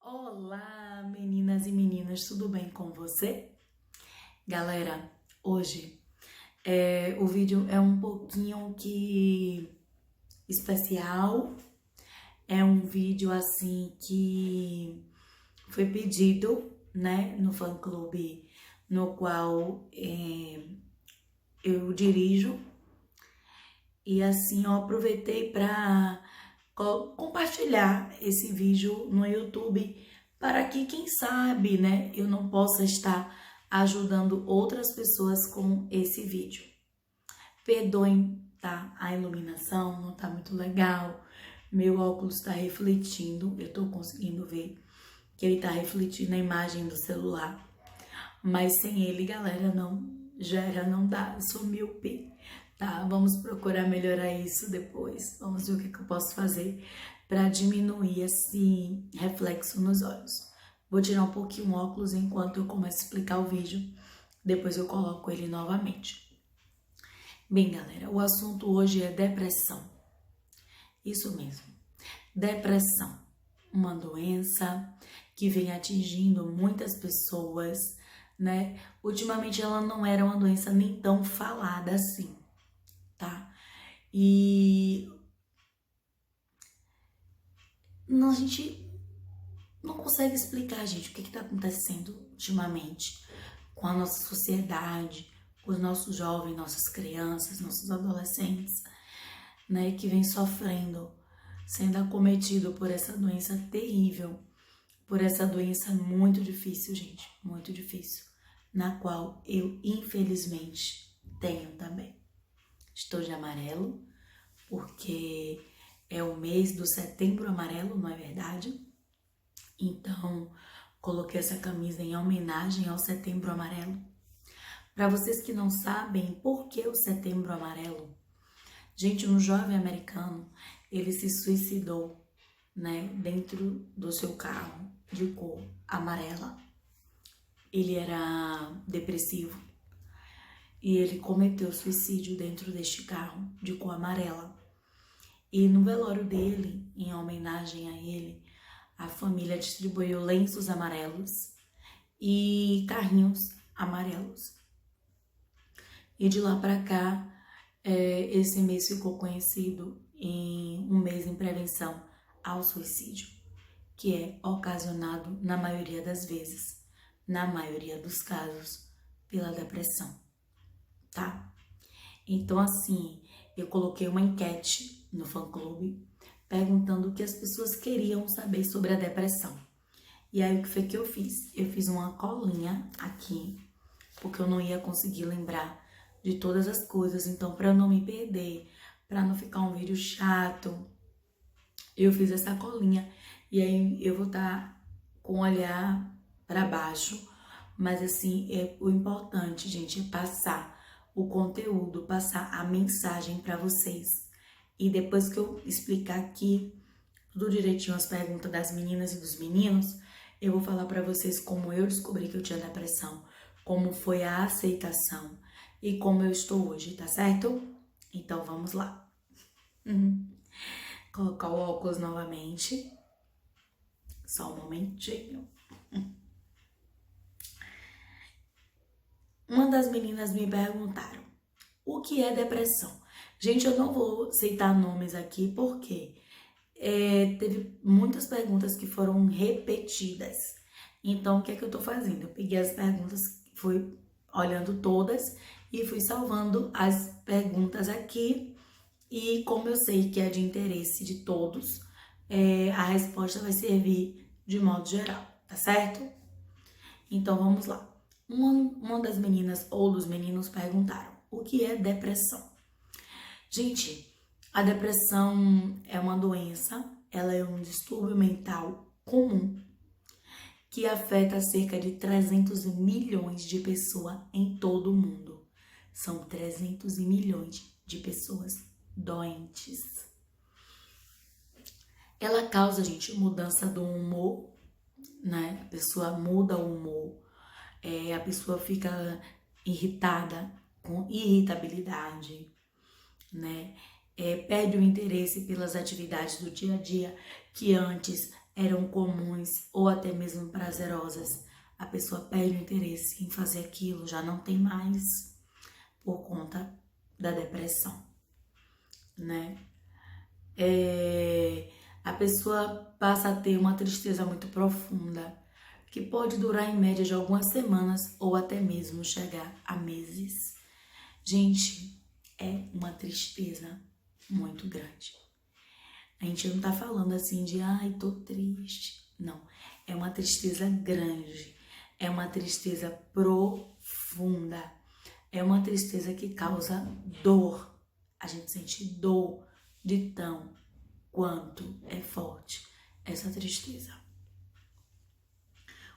Olá, meninas e meninas, tudo bem com você? Galera, hoje o vídeo é um pouquinho especial. É um vídeo assim que foi pedido, né, no fã-clube no qual eu dirijo. E assim, eu aproveitei para compartilhar esse vídeo no YouTube para que, quem sabe, né, eu não possa estar ajudando outras pessoas com esse vídeo. Perdoem, tá? A iluminação não tá muito legal. Meu óculos tá refletindo, eu tô conseguindo ver que ele tá refletindo a imagem do celular. Mas sem ele, galera, não dá, eu sou míope, tá? Vamos procurar melhorar isso depois. Vamos ver o que eu posso fazer para diminuir esse reflexo nos olhos. Vou tirar um pouquinho o óculos enquanto eu começo a explicar o vídeo. Depois eu coloco ele novamente. Bem, galera, o assunto hoje é depressão. Isso mesmo, depressão. Uma doença que vem atingindo muitas pessoas, né? Ultimamente ela não era uma doença nem tão falada assim, tá? E a gente não consegue explicar, gente, o que tá acontecendo ultimamente com a nossa sociedade, com os nossos jovens, nossas crianças, nossos adolescentes, né? Que vem sofrendo, sendo acometido por essa doença terrível, por essa doença muito difícil, gente, muito difícil, na qual eu, infelizmente, tenho também. Estou de amarelo, porque é o mês do Setembro Amarelo, não é verdade? Então, coloquei essa camisa em homenagem ao Setembro Amarelo. Para vocês que não sabem por que o Setembro Amarelo, gente, um jovem americano, ele se suicidou, né, dentro do seu carro de cor amarela. Ele era depressivo e ele cometeu suicídio dentro deste carro de cor amarela. E no velório dele, em homenagem a ele, a família distribuiu lenços amarelos e carrinhos amarelos. E de lá para cá, esse mês ficou conhecido em um mês em prevenção ao suicídio, que é ocasionado, na maioria das vezes, na maioria dos casos, pela depressão, tá? Então, assim, eu coloquei uma enquete no fã-clube perguntando o que as pessoas queriam saber sobre a depressão. E aí, o que foi que eu fiz? Eu fiz uma colinha aqui, porque eu não ia conseguir lembrar de todas as coisas. Então, para eu não me perder, para não ficar um vídeo chato, eu fiz essa colinha. E aí, eu vou estar com o olhar para baixo. Mas, assim, o importante, gente, é passar o conteúdo, passar a mensagem para vocês. E depois que eu explicar aqui tudo direitinho as perguntas das meninas e dos meninos, eu vou falar para vocês como eu descobri que eu tinha depressão, como foi a aceitação e como eu estou hoje, tá certo? Então vamos lá. Colocar o óculos novamente. Só um momentinho. Uma das meninas me perguntaram: o que é depressão? Gente, eu não vou citar nomes aqui porque teve muitas perguntas que foram repetidas. Então, o que é que eu tô fazendo? Eu peguei as perguntas, fui olhando todas e fui salvando as perguntas aqui. E como eu sei que é de interesse de todos, a resposta vai servir de modo geral, tá certo? Então, vamos lá. Uma das meninas ou dos meninos perguntaram: o que é depressão? Gente, a depressão é uma doença, ela é um distúrbio mental comum que afeta cerca de 300 milhões de pessoas em todo o mundo. São 300 milhões de pessoas doentes. Ela causa, gente, mudança do humor, né? A pessoa muda o humor, a pessoa fica irritada, com irritabilidade, né? Perde o interesse pelas atividades do dia a dia que antes eram comuns ou até mesmo prazerosas, a pessoa perde o interesse em fazer aquilo, já não tem mais por conta da depressão, né? A pessoa passa a ter uma tristeza muito profunda, que pode durar em média de algumas semanas ou até mesmo chegar a meses. Gente, é uma tristeza muito grande. A gente não tá falando assim de, ai, tô triste. Não, é uma tristeza grande, é uma tristeza profunda, é uma tristeza que causa dor. A gente sente dor de tão quanto é forte essa tristeza.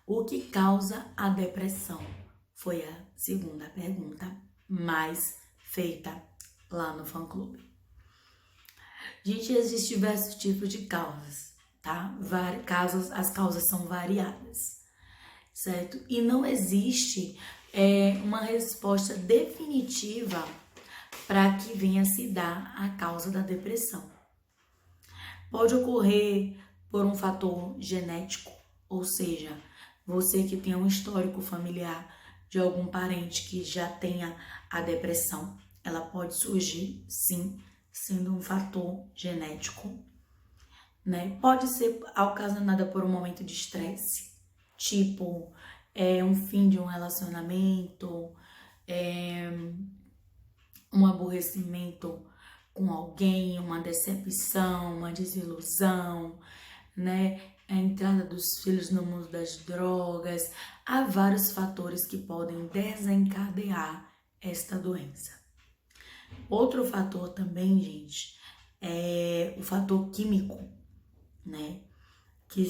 O que causa a depressão? Foi a segunda pergunta mais feita lá no fã-clube. Gente, existem diversos tipos de causas, tá? As causas são variadas, certo? E não existe uma resposta definitiva para que venha se dar a causa da depressão. Pode ocorrer por um fator genético, ou seja, você que tem um histórico familiar de algum parente que já tenha a depressão, ela pode surgir, sim, sendo um fator genético, né? Pode ser ocasionada por um momento de estresse, tipo um fim de um relacionamento, um aborrecimento com alguém, uma decepção, uma desilusão, né? A entrada dos filhos no mundo das drogas. Há vários fatores que podem desencadear esta doença. Outro fator também, gente, é o fator químico, né? Que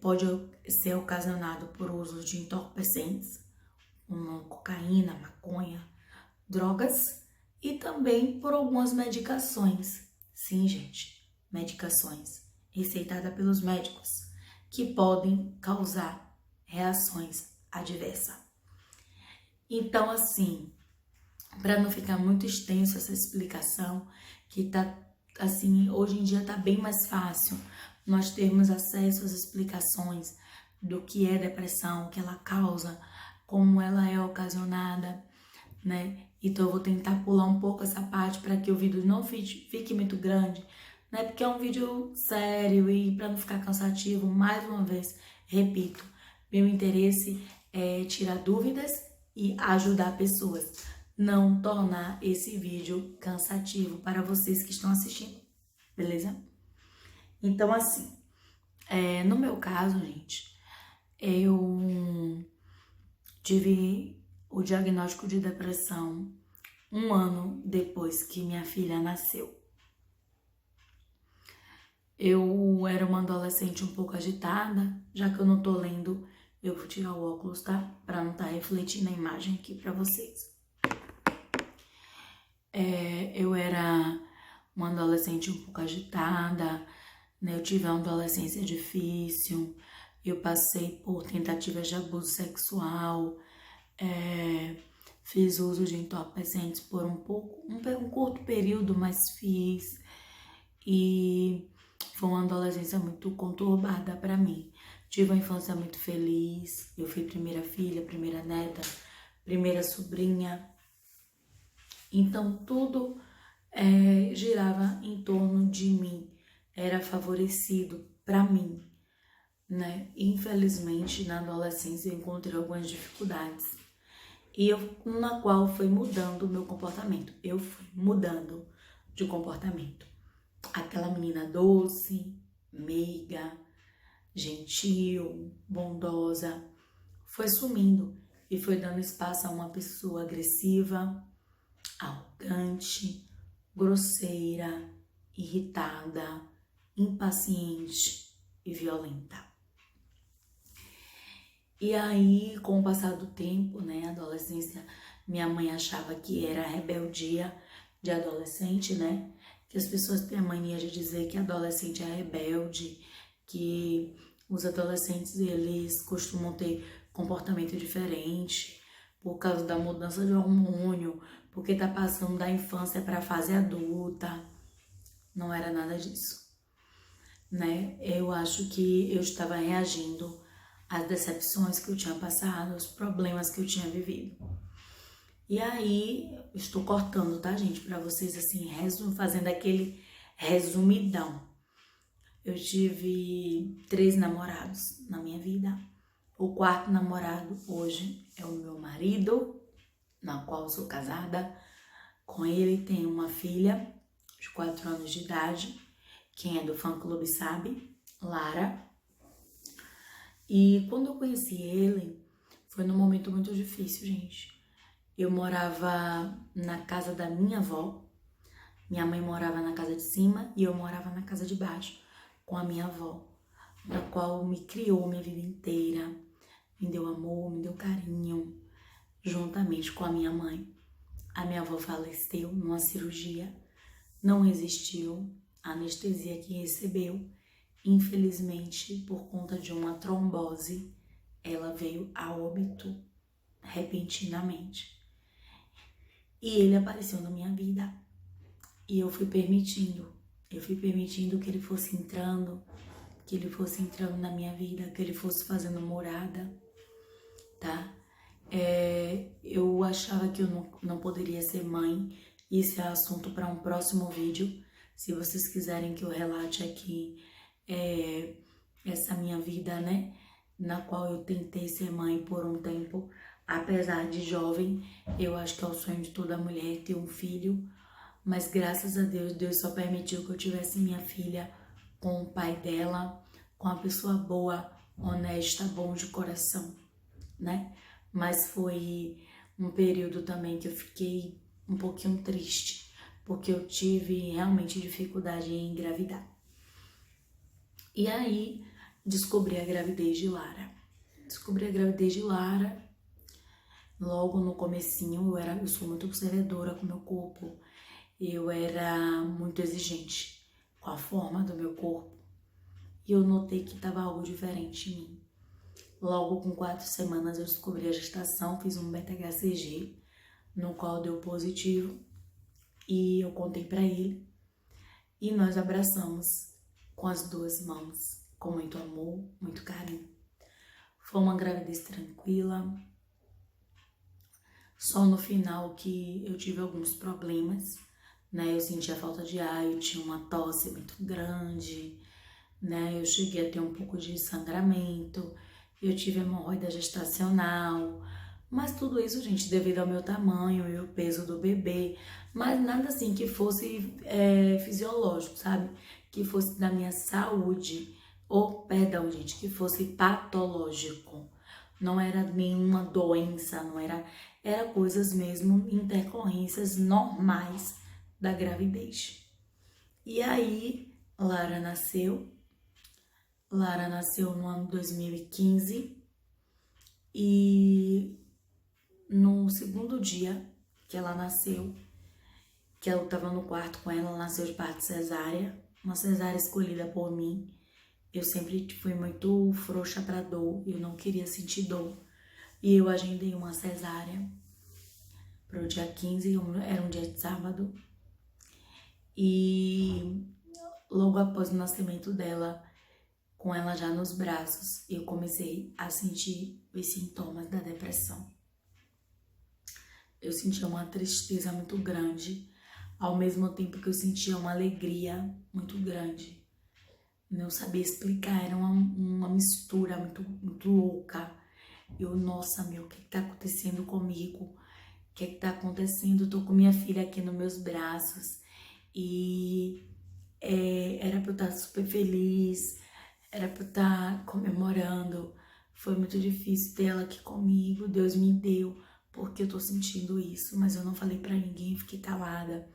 pode ser ocasionado por uso de entorpecentes, como cocaína, maconha, drogas e também por algumas medicações. Sim, gente, medicações receitadas pelos médicos que podem causar reações adversas. Então, assim, para não ficar muito extenso essa explicação, que tá assim, hoje em dia tá bem mais fácil nós termos acesso às explicações do que é depressão, o que ela causa, como ela é ocasionada, né? Então eu vou tentar pular um pouco essa parte para que o vídeo não fique muito grande, né? Porque é um vídeo sério e para não ficar cansativo, mais uma vez, repito, meu interesse é tirar dúvidas e ajudar pessoas, não tornar esse vídeo cansativo para vocês que estão assistindo, beleza? Então, assim, no meu caso, gente, eu tive o diagnóstico de depressão 1 ano depois que minha filha nasceu. Eu era uma adolescente um pouco agitada, já que eu não tô lendo, eu vou tirar o óculos, tá? Pra não tá refletindo a imagem aqui pra vocês. Eu era uma adolescente um pouco agitada, né? Eu tive uma adolescência difícil, eu passei por tentativas de abuso sexual, fiz uso de entorpecentes por um curto período, mas fiz. E foi uma adolescência muito conturbada para mim. Tive uma infância muito feliz, eu fui primeira filha, primeira neta, primeira sobrinha. Então tudo girava em torno de mim, era favorecido para mim, né? Infelizmente, na adolescência eu encontrei algumas dificuldades na qual foi mudando o meu comportamento. Eu fui mudando de comportamento. Aquela menina doce, meiga, gentil, bondosa, foi sumindo e foi dando espaço a uma pessoa agressiva, arrogante, grosseira, irritada, impaciente e violenta. E aí, com o passar do tempo, né, adolescência, minha mãe achava que era rebeldia de adolescente, né? Que as pessoas têm a mania de dizer que adolescente é rebelde, que os adolescentes, eles costumam ter comportamento diferente por causa da mudança de hormônio, porque tá passando da infância para a fase adulta. Não era nada disso. né? Eu acho que eu estava reagindo às decepções que eu tinha passado, aos problemas que eu tinha vivido. E aí, estou cortando, tá, gente? Pra vocês, assim, fazendo aquele resumidão. Eu tive 3 namorados na minha vida. O 4º namorado hoje é o meu marido, na qual eu sou casada. Com ele tenho uma filha de 4 anos de idade. Quem é do fã-clube sabe, Lara. E quando eu conheci ele, foi num momento muito difícil, gente. Eu morava na casa da minha avó. Minha mãe morava na casa de cima e eu morava na casa de baixo com a minha avó, na qual me criou minha vida inteira, me deu amor, me deu carinho, juntamente com a minha mãe. A minha avó faleceu numa cirurgia, não resistiu à anestesia que recebeu. Infelizmente, por conta de uma trombose, ela veio a óbito repentinamente. E ele apareceu na minha vida. E eu fui permitindo que ele fosse entrando, na minha vida, que ele fosse fazendo morada, tá? Eu achava que eu não poderia ser mãe. Isso é assunto para um próximo vídeo. Se vocês quiserem que eu relate aqui essa minha vida, né? Na qual eu tentei ser mãe por um tempo. Apesar de jovem, eu acho que é o sonho de toda mulher ter um filho. Mas graças a Deus, Deus só permitiu que eu tivesse minha filha com o pai dela, com uma pessoa boa, honesta, bom de coração, né? Mas foi um período também que eu fiquei um pouquinho triste, porque eu tive realmente dificuldade em engravidar. E aí, descobri a gravidez de Lara. Logo no comecinho, eu sou muito observadora com o meu corpo. Eu era muito exigente com a forma do meu corpo. E eu notei que estava algo diferente em mim. Logo com 4 semanas eu descobri a gestação, fiz um beta-HCG, no qual deu positivo. E eu contei para ele. E nós abraçamos com as 2 mãos, com muito amor, muito carinho. Foi uma gravidez tranquila. Só no final que eu tive alguns problemas, né? Eu sentia falta de ar, eu tinha uma tosse muito grande, né? Eu cheguei a ter um pouco de sangramento, eu tive hemorroida gestacional, mas tudo isso, gente, devido ao meu tamanho e o peso do bebê, mas nada assim que fosse fisiológico, sabe? Que fosse da minha saúde, ou, perdão, gente, que fosse patológico. Não era nenhuma doença, não era, era coisas mesmo, intercorrências normais da gravidez. E aí, Lara nasceu no ano 2015 e no segundo dia que ela nasceu, que eu tava no quarto com ela nasceu de parto cesárea, uma cesárea escolhida por mim. Eu sempre fui muito frouxa pra dor, eu não queria sentir dor. E eu agendei uma cesárea para o dia 15, era um dia de sábado. E logo após o nascimento dela, com ela já nos braços, eu comecei a sentir os sintomas da depressão. Eu sentia uma tristeza muito grande, ao mesmo tempo que eu sentia uma alegria muito grande. Não sabia explicar, era uma mistura muito louca. Eu, nossa, meu, o que tá acontecendo comigo? O que tá acontecendo? Eu tô com minha filha aqui nos meus braços e era pra eu estar super feliz, era pra eu estar comemorando. Foi muito difícil ter ela aqui comigo, Deus me deu, porque eu tô sentindo isso, mas eu não falei pra ninguém, fiquei calada.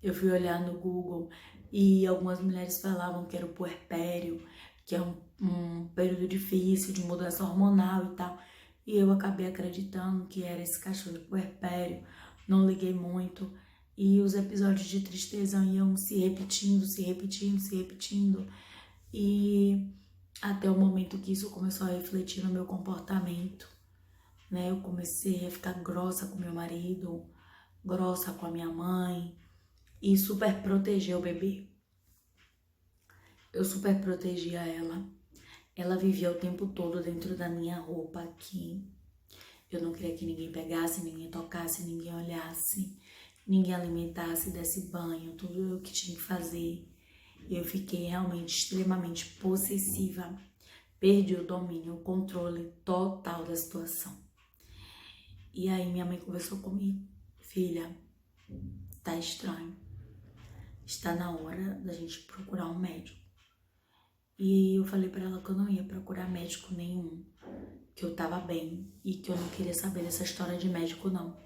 Eu fui olhar no Google e algumas mulheres falavam que era o puerpério, que é um período difícil de mudança hormonal e tal. E eu acabei acreditando que era esse cachorro de puerpério, não liguei muito. E os episódios de tristeza iam se repetindo. E até o momento que isso começou a refletir no meu comportamento, né? Eu comecei a ficar grossa com meu marido, grossa com a minha mãe e super proteger o bebê. Eu super protegia ela. Ela vivia o tempo todo dentro da minha roupa aqui. Eu não queria que ninguém pegasse, ninguém tocasse, ninguém olhasse, ninguém alimentasse, desse banho, tudo eu que tinha que fazer. Eu fiquei realmente extremamente possessiva. Perdi o domínio, o controle total da situação. E aí minha mãe conversou comigo. Filha, tá estranho. Está na hora da gente procurar um médico. E eu falei pra ela que eu não ia procurar médico nenhum, que eu tava bem e que eu não queria saber dessa história de médico não.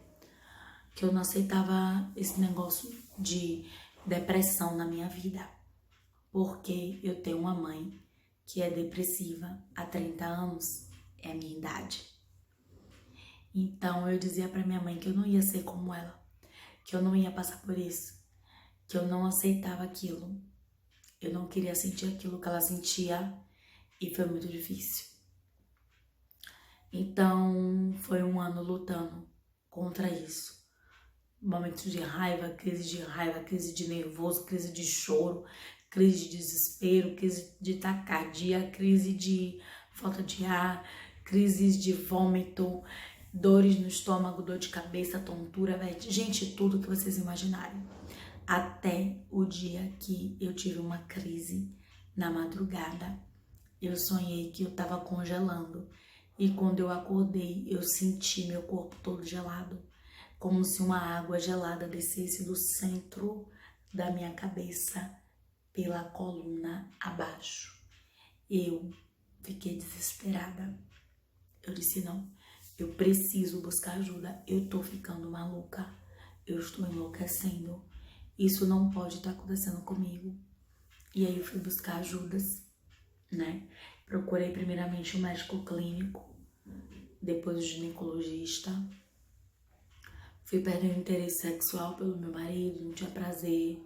Que eu não aceitava esse negócio de depressão na minha vida. Porque eu tenho uma mãe que é depressiva há 30 anos, é a minha idade. Então eu dizia pra minha mãe que eu não ia ser como ela, que eu não ia passar por isso, que eu não aceitava aquilo. Eu não queria sentir aquilo que ela sentia e foi muito difícil. Então foi um ano lutando contra isso. Momentos de raiva, crise de nervoso, crise de choro, crise de desespero, crise de taquicardia, crise de falta de ar, crises de vômito, dores no estômago, dor de cabeça, tontura, gente, tudo que vocês imaginarem. Até o dia que eu tive uma crise na madrugada, eu sonhei que eu tava congelando e quando eu acordei, eu senti meu corpo todo gelado, como se uma água gelada descesse do centro da minha cabeça pela coluna abaixo. Eu fiquei desesperada. Eu disse, não, eu preciso buscar ajuda. Eu tô ficando maluca. Eu estou enlouquecendo. Isso não pode estar acontecendo comigo. E aí eu fui buscar ajudas, né? Procurei primeiramente o médico clínico, depois o ginecologista. Fui perdendo interesse sexual pelo meu marido, não tinha prazer,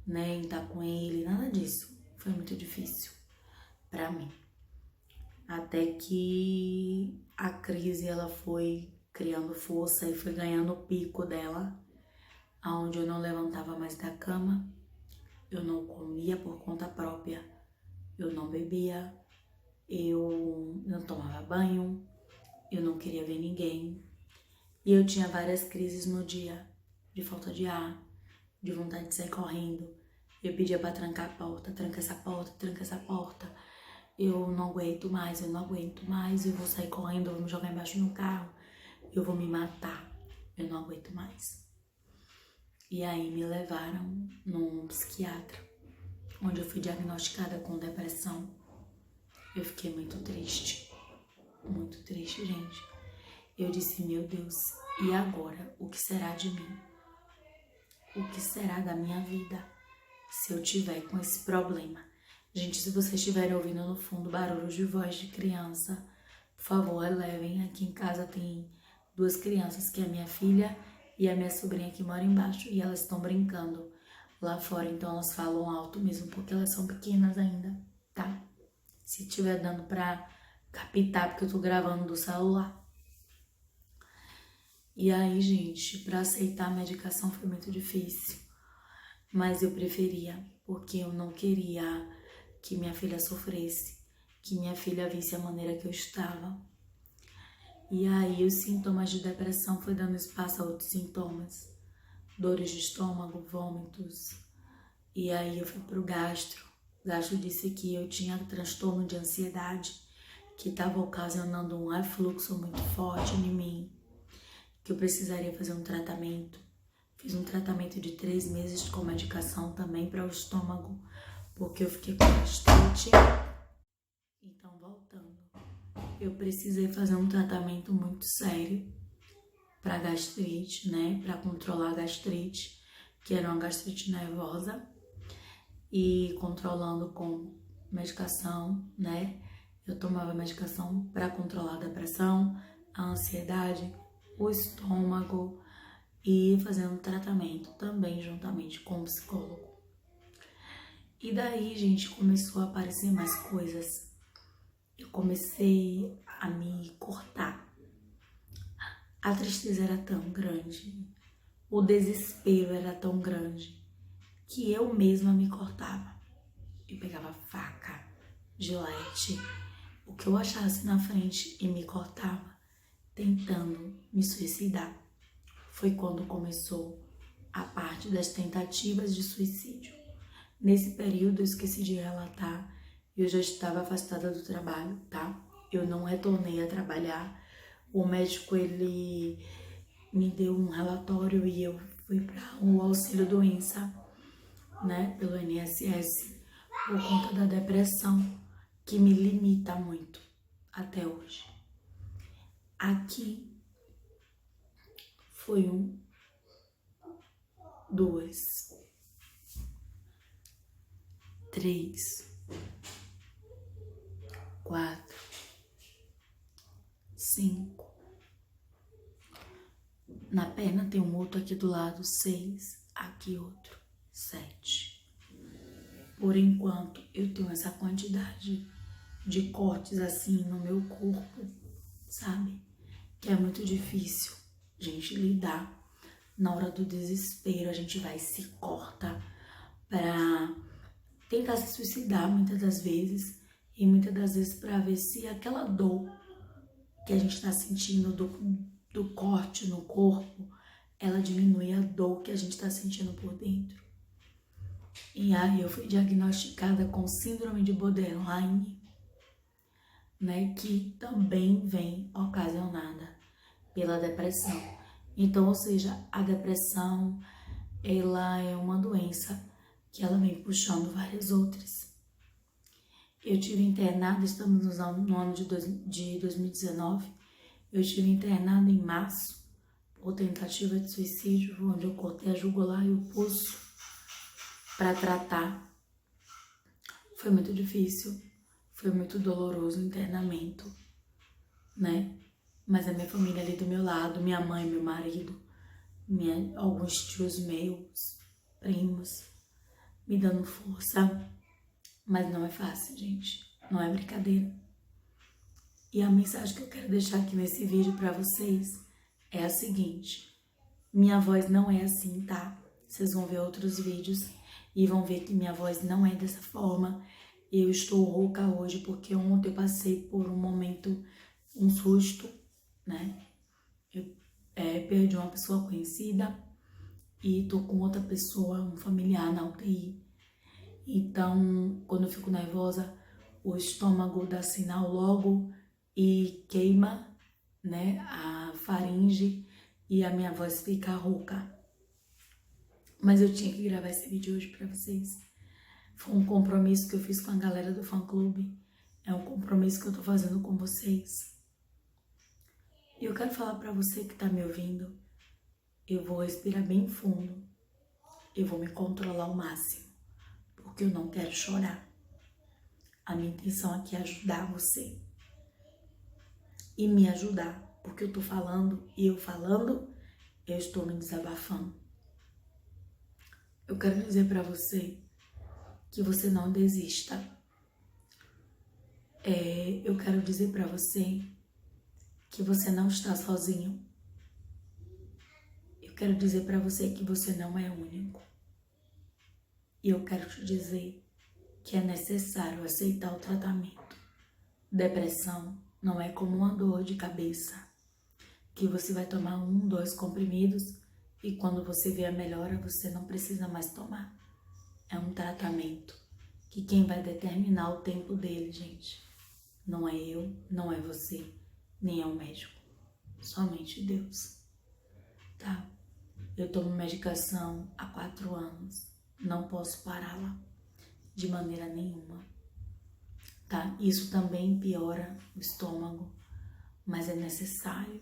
né, em estar com ele, nada disso. Foi muito difícil pra mim. Até que a crise, ela foi criando força e foi ganhando o pico dela, aonde eu não levantava mais da cama, eu não comia por conta própria, eu não bebia, eu não tomava banho, eu não queria ver ninguém. E eu tinha várias crises no dia, de falta de ar, de vontade de sair correndo. Eu pedia pra trancar a porta, tranca essa porta, tranca essa porta. Eu não aguento mais, eu não aguento mais, eu vou sair correndo, eu vou me jogar embaixo do carro, eu vou me matar, eu não aguento mais. E aí me levaram num psiquiatra, onde eu fui diagnosticada com depressão. Eu fiquei muito triste, gente. Eu disse, meu Deus, e agora? O que será de mim? O que será da minha vida se eu tiver com esse problema? Gente, se vocês estiverem ouvindo no fundo barulhos de voz de criança, por favor, relevem. Aqui em casa tem duas crianças, que é a minha filha e a minha sobrinha que mora embaixo, e elas estão brincando lá fora, então elas falam alto mesmo, porque elas são pequenas ainda, tá? Se estiver dando pra captar, porque eu tô gravando do celular. E aí, gente, pra aceitar a medicação foi muito difícil, mas eu preferia, porque eu não queria que minha filha sofresse, que minha filha visse a maneira que eu estava. E aí os sintomas de depressão foi dando espaço a outros sintomas, dores de estômago, vômitos. E aí eu fui pro gastro. O gastro disse que eu tinha transtorno de ansiedade, que estava ocasionando um refluxo muito forte em mim, que eu precisaria fazer um tratamento. Fiz um tratamento de 3 meses com medicação também para o estômago, porque eu fiquei com gastrite. Então, voltando, eu precisei fazer um tratamento muito sério para gastrite, né? Para controlar a gastrite, que era uma gastrite nervosa, e controlando com medicação, né? Eu tomava medicação para controlar a depressão, a ansiedade, o estômago e fazendo tratamento também juntamente com o psicólogo. E daí, gente, começou a aparecer mais coisas. Eu comecei a me cortar. A tristeza era tão grande, o desespero era tão grande, que eu mesma me cortava. e pegava faca, gilete, o que eu achasse na frente e me cortava, tentando me suicidar. Foi quando começou a parte das tentativas de suicídio. Nesse período, eu esqueci de relatar, eu já estava afastada do trabalho, tá? Eu não retornei a trabalhar. O médico, ele me deu um relatório e eu fui para o auxílio-doença, né? Pelo INSS, por conta da depressão, que me limita muito até hoje. Aqui foi 1, 2, 3, 4, 5. Na perna tem um outro aqui do lado, 6. Aqui outro, 7. Por enquanto, eu tenho essa quantidade de cortes assim no meu corpo, sabe? Que é muito difícil a gente lidar. Na hora do desespero, a gente vai e se corta pra tentar se suicidar muitas das vezes. E muitas das vezes pra ver se aquela dor que a gente tá sentindo do corte no corpo, ela diminui a dor que a gente tá sentindo por dentro. E aí eu fui diagnosticada com síndrome de borderline, né, que também vem ocasionada pela depressão. Então, ou seja, a depressão, ela é uma doença que ela vem puxando várias outras. Eu tive internada, estamos no ano de 2019, eu tive internada em março por tentativa de suicídio, onde eu cortei a jugular e o pulso para tratar. Foi muito difícil, foi muito doloroso o internamento, né? Mas a minha família ali do meu lado, minha mãe, meu marido, alguns tios meus, primos, me dando força. Mas não é fácil, gente. Não é brincadeira. E a mensagem que eu quero deixar aqui nesse vídeo pra vocês é a seguinte. Minha voz não é assim, tá? Vocês vão ver outros vídeos e vão ver que minha voz não é dessa forma. Eu estou rouca hoje porque ontem eu passei por um momento, um susto, né? Eu perdi uma pessoa conhecida e tô com outra pessoa, um familiar na UTI. Então, quando eu fico nervosa, o estômago dá sinal logo e queima, né, a faringe e a minha voz fica rouca. Mas eu tinha que gravar esse vídeo hoje pra vocês. Foi um compromisso que eu fiz com a galera do fã-clube. É um compromisso que eu tô fazendo com vocês. E eu quero falar pra você que tá me ouvindo. Eu vou respirar bem fundo. Eu vou me controlar ao máximo. Porque eu não quero chorar. A minha intenção aqui é ajudar você. E me ajudar. Porque eu tô falando e eu falando, eu estou me desabafando. Eu quero dizer pra você que você não desista. Eu quero dizer pra você que você não está sozinho. Eu quero dizer pra você que você não é único. E eu quero te dizer que é necessário aceitar o tratamento. Depressão não é como uma dor de cabeça, que você vai tomar 1, 2 comprimidos e quando você vê a melhora, você não precisa mais tomar. É um tratamento que quem vai determinar o tempo dele, gente, não é eu, não é você, nem é o médico. Somente Deus, tá? Eu tomo medicação há 4 anos, não posso pará-la de maneira nenhuma, tá? Isso também piora o estômago, mas é necessário.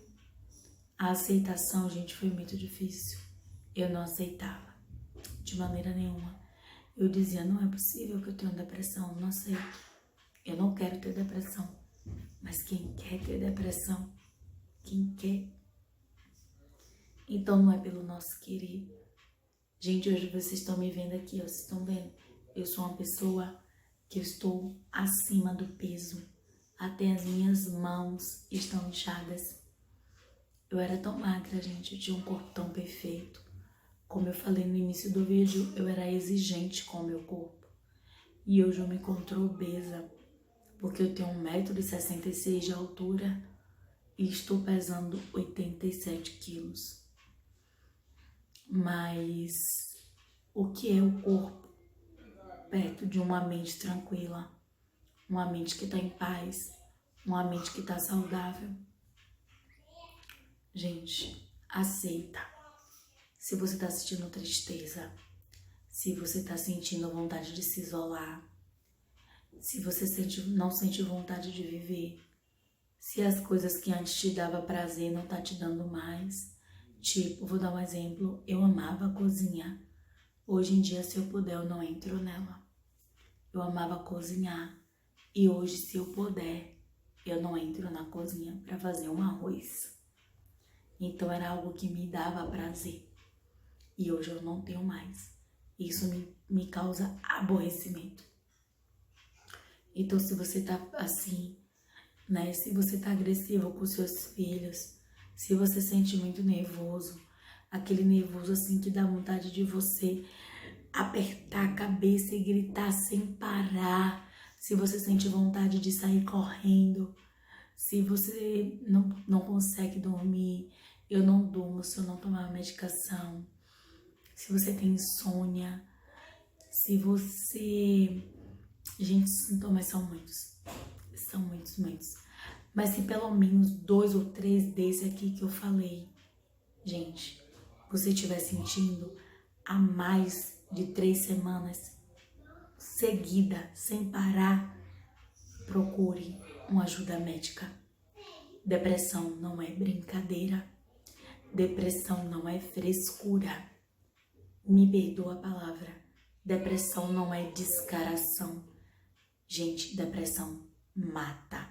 A aceitação, gente, foi muito difícil. Eu não aceitava de maneira nenhuma. Eu dizia, não é possível que eu tenha depressão, eu não aceito. Eu não quero ter depressão. Mas quem quer ter depressão? Quem quer? Então não é pelo nosso querer. Gente, hoje vocês estão me vendo aqui, vocês estão vendo? Eu sou uma pessoa que eu estou acima do peso. Até as minhas mãos estão inchadas. Eu era tão magra, gente, eu tinha um corpo tão perfeito. Como eu falei no início do vídeo, eu era exigente com o meu corpo. E hoje eu me encontro obesa, porque eu tenho 1,66 m de altura e estou pesando 87 quilos. Mas o que é o corpo perto de uma mente tranquila, uma mente que está em paz, uma mente que está saudável? Gente, aceita. Se você está sentindo tristeza, se você está sentindo vontade de se isolar, se você não sente vontade de viver, se as coisas que antes te dava prazer não tá te dando mais. Tipo, vou dar um exemplo, eu amava cozinhar. Hoje em dia, se eu puder, eu não entro nela. Eu amava cozinhar e hoje, se eu puder, eu não entro na cozinha para fazer um arroz. Então era algo que me dava prazer e hoje eu não tenho mais. Isso me causa aborrecimento. Então, se você tá assim, né? Se você tá agressivo com seus filhos, se você sente muito nervoso, aquele nervoso assim que dá vontade de você apertar a cabeça e gritar sem parar, se você sente vontade de sair correndo, se você não consegue dormir, eu não durmo se eu não tomar medicação, se você tem insônia, se você... Gente, os sintomas são muitos. São muitos, muitos. Mas se pelo menos 2 ou 3 desse aqui que eu falei, gente, você estiver sentindo há mais de 3 semanas seguida, sem parar, procure uma ajuda médica. Depressão não é brincadeira. Depressão não é frescura. Me perdoa a palavra. Depressão não é descaração. Gente, depressão mata.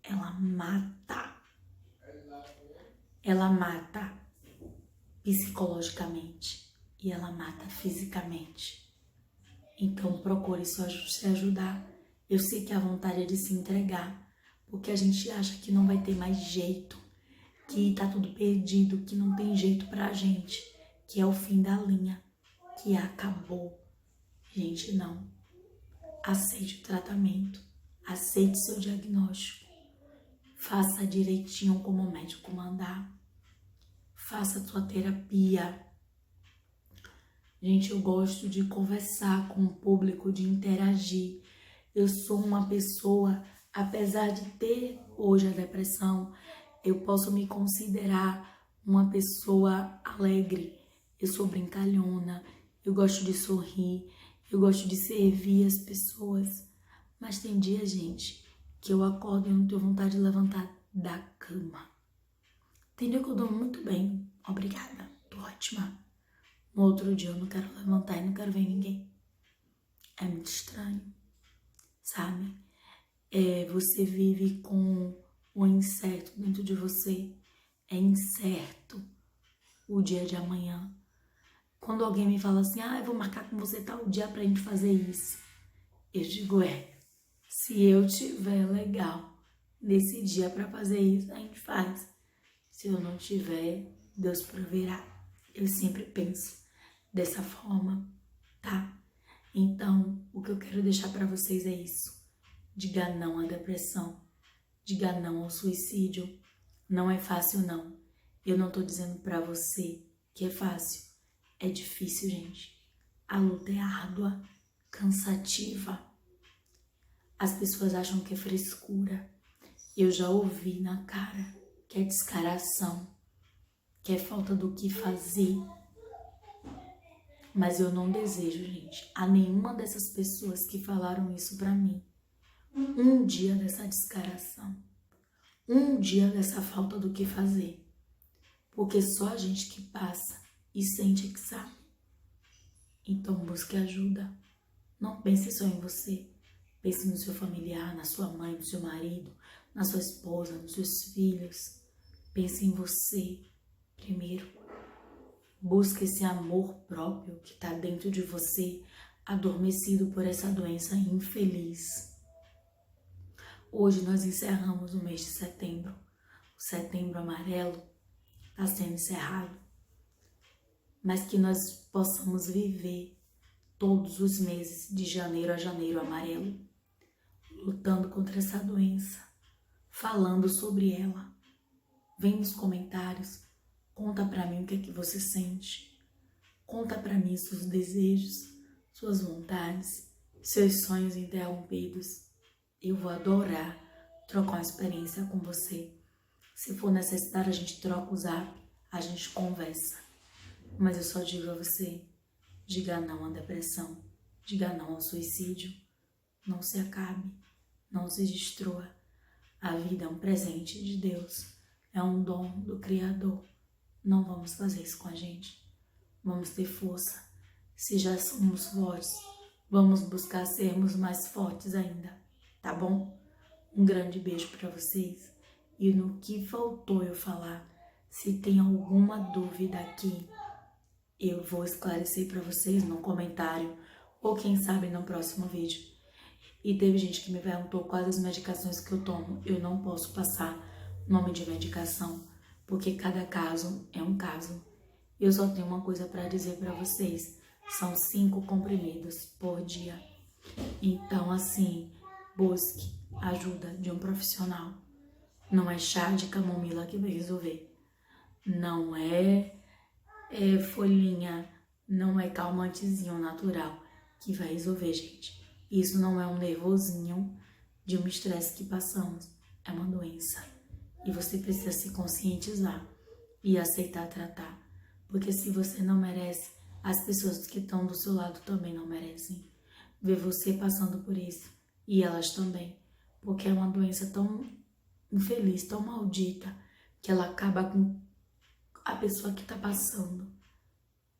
Ela mata. Ela mata psicologicamente e ela mata fisicamente. Então procure se ajudar. Eu sei que a vontade é de se entregar, porque a gente acha que não vai ter mais jeito, que tá tudo perdido, que não tem jeito pra gente, que é o fim da linha, que acabou. Gente, não. Aceite o tratamento, aceite seu diagnóstico, faça direitinho como o médico mandar, faça sua terapia. Gente, eu gosto de conversar com o público, de interagir. Eu sou uma pessoa, apesar de ter hoje a depressão, eu posso me considerar uma pessoa alegre. Eu sou brincalhona, eu gosto de sorrir, eu gosto de servir as pessoas. Mas tem dia, gente, que eu acordo e eu não tenho vontade de levantar da cama. Tem dia que eu durmo muito bem, obrigada, tô ótima. No outro dia eu não quero levantar e não quero ver ninguém. É muito estranho, sabe? Você vive com o incerto dentro de você. É incerto o dia de amanhã. Quando alguém me fala assim, eu vou marcar com você tal dia pra gente fazer isso, eu digo, se eu tiver legal nesse dia pra fazer isso, a gente faz. Se eu não tiver, Deus proverá. Eu sempre penso dessa forma, tá? Então, o que eu quero deixar pra vocês é isso. Diga não à depressão. Diga não ao suicídio. Não é fácil, não. Eu não tô dizendo pra você que é fácil. É difícil, gente. A luta é árdua, cansativa. As pessoas acham que é frescura. Eu já ouvi na cara que é descaração, que é falta do que fazer. Mas eu não desejo, gente, a nenhuma dessas pessoas que falaram isso pra mim um dia dessa descaração, um dia dessa falta do que fazer. Porque só a gente que passa e sente que sabe. Então busque ajuda. Não pense só em você. Pense no seu familiar, na sua mãe, no seu marido, na sua esposa, nos seus filhos. Pense em você primeiro. Busque esse amor próprio que está dentro de você, adormecido por essa doença infeliz. Hoje nós encerramos o mês de setembro. O setembro amarelo está sendo encerrado. Mas que nós possamos viver todos os meses, de janeiro a janeiro amarelo, lutando contra essa doença, falando sobre ela. Vem nos comentários, conta pra mim o que é que você sente. Conta pra mim seus desejos, suas vontades, seus sonhos interrompidos. Eu vou adorar trocar uma experiência com você. Se for necessário, a gente troca o zap, a gente conversa. Mas eu só digo a você, diga não à depressão, diga não ao suicídio. Não se acabe, não se destrua. A vida é um presente de Deus, é um dom do Criador. Não vamos fazer isso com a gente. Vamos ter força. Se já somos fortes, vamos buscar sermos mais fortes ainda, tá bom? Um grande beijo para vocês. E no que faltou eu falar, se tem alguma dúvida aqui, eu vou esclarecer para vocês no comentário ou quem sabe no próximo vídeo. E teve gente que me perguntou quais as medicações que eu tomo. Eu não posso passar nome de medicação, porque cada caso é um caso. Eu só tenho uma coisa para dizer para vocês. São 5 comprimidos por dia. Então, assim, busque ajuda de um profissional. Não é chá de camomila que vai resolver. Não é folhinha, não é calmantezinho natural que vai resolver, gente. Isso não é um nervosinho de um estresse que passamos. É uma doença. E você precisa se conscientizar e aceitar tratar. Porque se você não merece, as pessoas que estão do seu lado também não merecem ver você passando por isso. E elas também. Porque é uma doença tão infeliz, tão maldita, que ela acaba com a pessoa que está passando.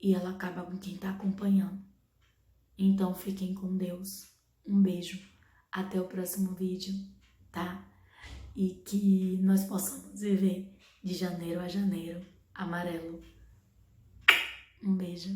E ela acaba com quem está acompanhando. Então fiquem com Deus. Um beijo. Até o próximo vídeo, tá? E que nós possamos viver de janeiro a janeiro amarelo. Um beijo.